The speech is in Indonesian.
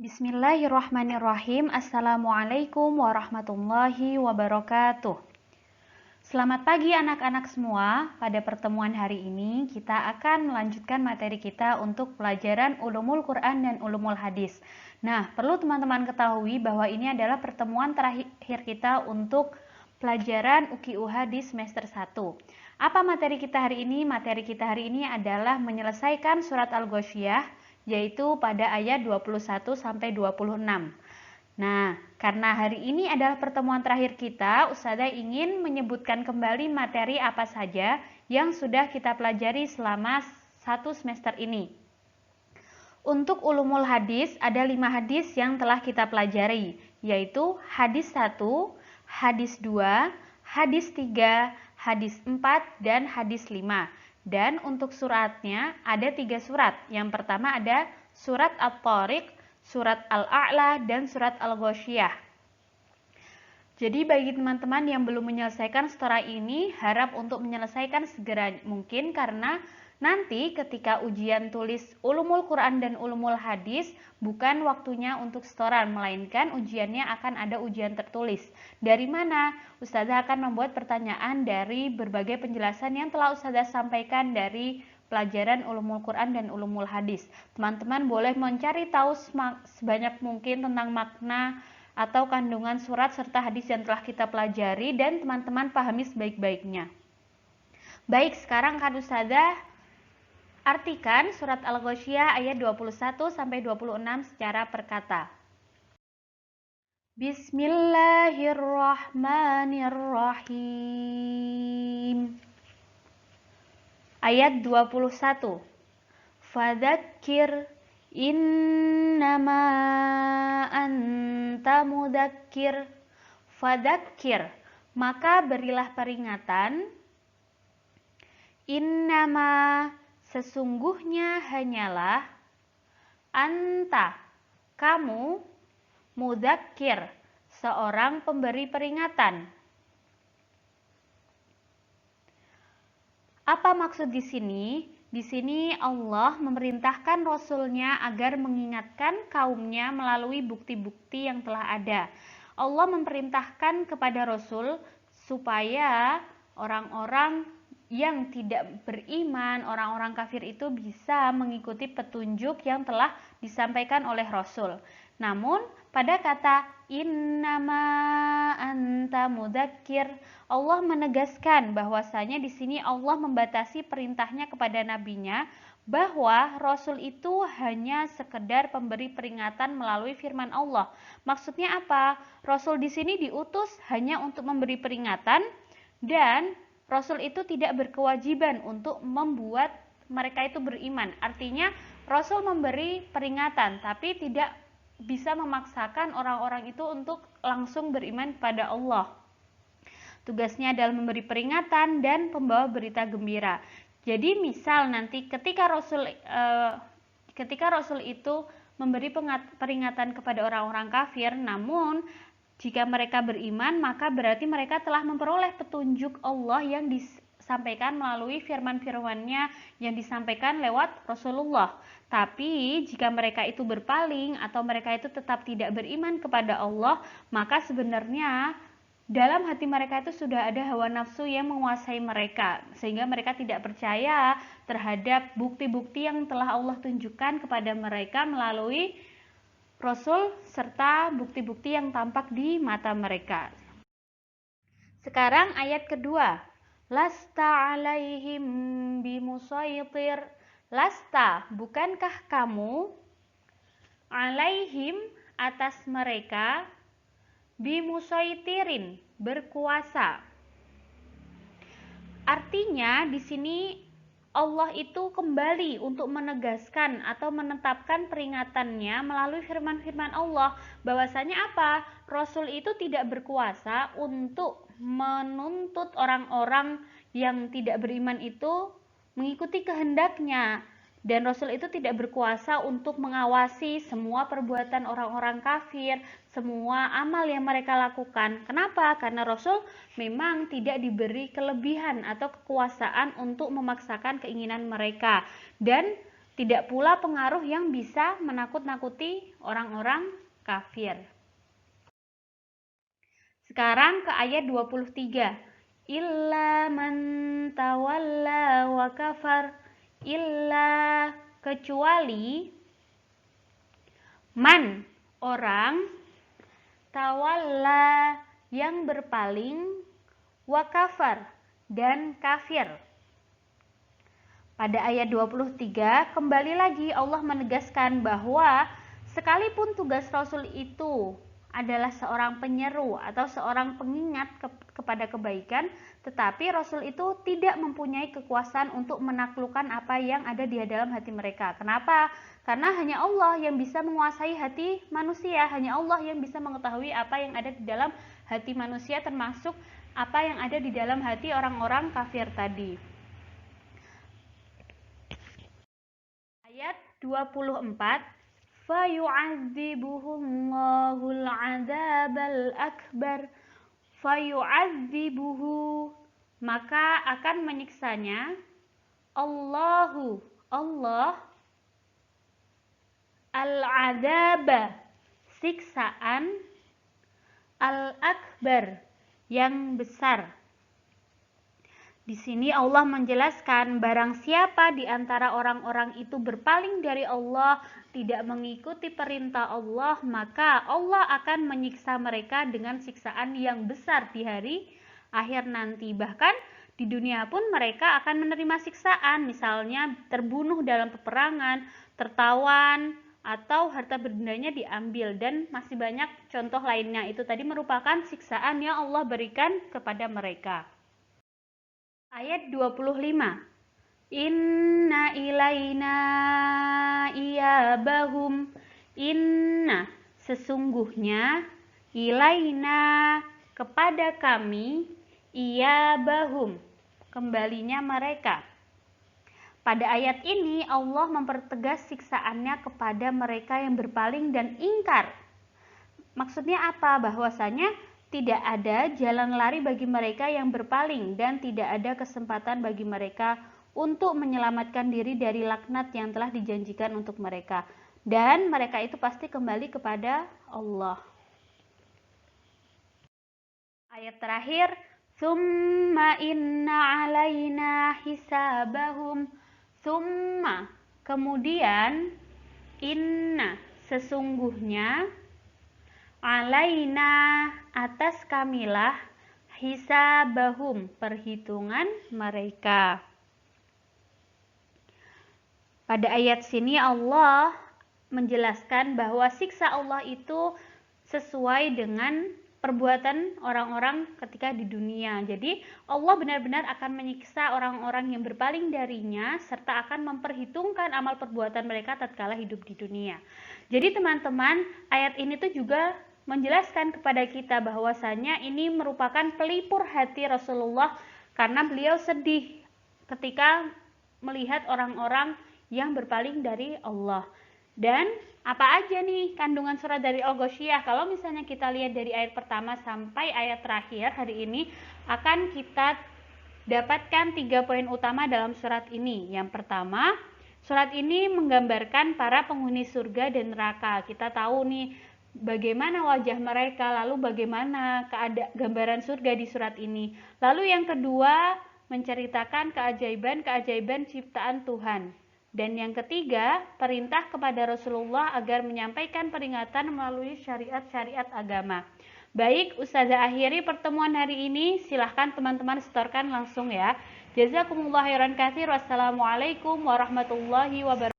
Bismillahirrahmanirrahim. Assalamualaikum warahmatullahi wabarakatuh. Selamat pagi anak-anak semua. Pada pertemuan hari ini kita akan melanjutkan materi kita untuk pelajaran Ulumul Quran dan Ulumul Hadis. Nah, perlu teman-teman ketahui bahwa ini adalah pertemuan terakhir kita untuk pelajaran UKIU Hadis semester 1. Apa materi kita hari ini? Materi kita hari ini adalah menyelesaikan surat Al-Ghasyiyah, yaitu pada ayat 21 sampai 26. Nah, karena hari ini adalah pertemuan terakhir kita, Ustazah ingin menyebutkan kembali materi apa saja yang sudah kita pelajari selama 1 semester ini. Untuk Ulumul Hadis, ada 5 hadis yang telah kita pelajari, yaitu hadis 1, hadis 2, hadis 3, hadis 4, dan hadis 5. Dan untuk suratnya ada 3 surat. Yang pertama ada surat At-Tariq, surat Al-A'la, dan surat Al-Ghasyiyah. Jadi bagi teman-teman yang belum menyelesaikan stora ini, harap untuk menyelesaikan segera mungkin, karena nanti ketika ujian tulis Ulumul Quran dan Ulumul Hadis, bukan waktunya untuk setoran, melainkan ujiannya akan ada ujian tertulis. Dari mana? Ustazah akan membuat pertanyaan dari berbagai penjelasan yang telah Ustazah sampaikan dari pelajaran Ulumul Quran dan Ulumul Hadis. Teman-teman boleh mencari tahu sebanyak mungkin tentang makna atau kandungan surat serta hadis yang telah kita pelajari, dan teman-teman pahami sebaik-baiknya. Baik, sekarang kan Ustazah artikan surat Al-Ghasyiyah ayat 21 sampai 26 secara perkata. Bismillahirrahmanirrahim. Ayat 21. Fadzakir innama anta mudzakir. Fadzakir, maka berilah peringatan. Innama, sesungguhnya hanyalah. Anta, kamu. Mudzakir, seorang pemberi peringatan. Apa maksud di sini? Di sini Allah memerintahkan Rasul-Nya agar mengingatkan kaumnya melalui bukti-bukti yang telah ada. Allah memerintahkan kepada Rasul supaya orang-orang yang tidak beriman, orang-orang kafir itu bisa mengikuti petunjuk yang telah disampaikan oleh Rasul. Namun pada kata innama anta mudzakir, Allah menegaskan bahwasanya di sini Allah membatasi perintahnya kepada nabinya bahwa Rasul itu hanya sekedar pemberi peringatan melalui firman Allah. Maksudnya apa? Rasul di sini diutus hanya untuk memberi peringatan, dan Rasul itu tidak berkewajiban untuk membuat mereka itu beriman. Artinya Rasul memberi peringatan, tapi tidak bisa memaksakan orang-orang itu untuk langsung beriman kepada Allah. Tugasnya adalah memberi peringatan dan pembawa berita gembira. Jadi misal nanti ketika Rasul itu memberi peringatan kepada orang-orang kafir, namun jika mereka beriman, maka berarti mereka telah memperoleh petunjuk Allah yang disampaikan melalui firman-firman-Nya yang disampaikan lewat Rasulullah. Tapi jika mereka itu berpaling atau mereka itu tetap tidak beriman kepada Allah, maka sebenarnya dalam hati mereka itu sudah ada hawa nafsu yang menguasai mereka, sehingga mereka tidak percaya terhadap bukti-bukti yang telah Allah tunjukkan kepada mereka melalui Rasul serta bukti-bukti yang tampak di mata mereka. Sekarang ayat kedua. Lasta alaihim bimusaitir. Lasta, bukankah kamu, alaihim, atas mereka, bimusaitirin, berkuasa. Artinya di sini Allah itu kembali untuk menegaskan atau menetapkan peringatannya melalui firman-firman Allah, bahwasanya apa? Rasul itu tidak berkuasa untuk menuntut orang-orang yang tidak beriman itu mengikuti kehendaknya, dan Rasul itu tidak berkuasa untuk mengawasi semua perbuatan orang-orang kafir, semua amal yang mereka lakukan. Kenapa? Karena Rasul memang tidak diberi kelebihan atau kekuasaan untuk memaksakan keinginan mereka. Dan tidak pula pengaruh yang bisa menakut-nakuti orang-orang kafir. Sekarang ke ayat 23. Illa man tawalla wa kafar. Illa, kecuali man, orang, tawalla, yang berpaling, wa kafar, dan kafir. Pada ayat 23 kembali lagi Allah menegaskan bahwa sekalipun tugas Rasul itu adalah seorang penyeru atau seorang pengingat kepada kebaikan, tetapi Rasul itu tidak mempunyai kekuasaan untuk menaklukkan apa yang ada di dalam hati mereka. Kenapa? Karena hanya Allah yang bisa menguasai hati manusia, hanya Allah yang bisa mengetahui apa yang ada di dalam hati manusia, termasuk apa yang ada di dalam hati orang-orang kafir tadi. Ayat 24, fayu'adzibuhumllahul 'adzabal akbar. Fayu'adzibuhu, maka akan menyiksanya Allah al-'adzaba, siksaan, al-akbar, yang besar. Di sini Allah menjelaskan barang siapa di antara orang-orang itu berpaling dari Allah, tidak mengikuti perintah Allah, maka Allah akan menyiksa mereka dengan siksaan yang besar di hari akhir nanti. Bahkan di dunia pun mereka akan menerima siksaan, misalnya terbunuh dalam peperangan, tertawan, atau harta bendanya diambil, dan masih banyak contoh lainnya. Itu tadi merupakan siksaan yang Allah berikan kepada mereka. Ayat 25. Inna ilaina iyabahum. Inna, sesungguhnya, ilaina, kepada kami, iyabahum, kembalinya mereka. Pada ayat ini Allah mempertegas siksaannya kepada mereka yang berpaling dan ingkar. Maksudnya apa? Bahwasanya tidak ada jalan lari bagi mereka yang berpaling dan tidak ada kesempatan bagi mereka untuk menyelamatkan diri dari laknat yang telah dijanjikan untuk mereka. Dan mereka itu pasti kembali kepada Allah. Ayat terakhir, summa inna alaina hisabahum. Summa, kemudian, inna, sesungguhnya, alaina, atas kamilah, hisabahum, perhitungan mereka. Pada ayat sini Allah menjelaskan bahwa siksa Allah itu sesuai dengan perbuatan orang-orang ketika di dunia. Jadi Allah benar-benar akan menyiksa orang-orang yang berpaling darinya serta akan memperhitungkan amal perbuatan mereka tatkala hidup di dunia. Jadi teman-teman, ayat ini tuh juga menjelaskan kepada kita bahwasanya ini merupakan pelipur hati Rasulullah karena beliau sedih ketika melihat orang-orang yang berpaling dari Allah. Dan apa aja nih kandungan surat dari Al-Ghasyiyah? Kalau misalnya kita lihat dari ayat pertama sampai ayat terakhir hari ini, akan kita dapatkan 3 poin utama dalam surat ini. Yang pertama, surat ini menggambarkan para penghuni surga dan neraka. Kita tahu nih bagaimana wajah mereka, lalu bagaimana gambaran surga di surat ini. Lalu yang kedua, menceritakan keajaiban-keajaiban ciptaan Tuhan. Dan yang ketiga, perintah kepada Rasulullah agar menyampaikan peringatan melalui syariat-syariat agama. Baik, Ustazah akhiri pertemuan hari ini. Silahkan teman-teman setorkan langsung ya. Jazakumullah khairan katsir. Wassalamualaikum warahmatullahi wabarakatuh.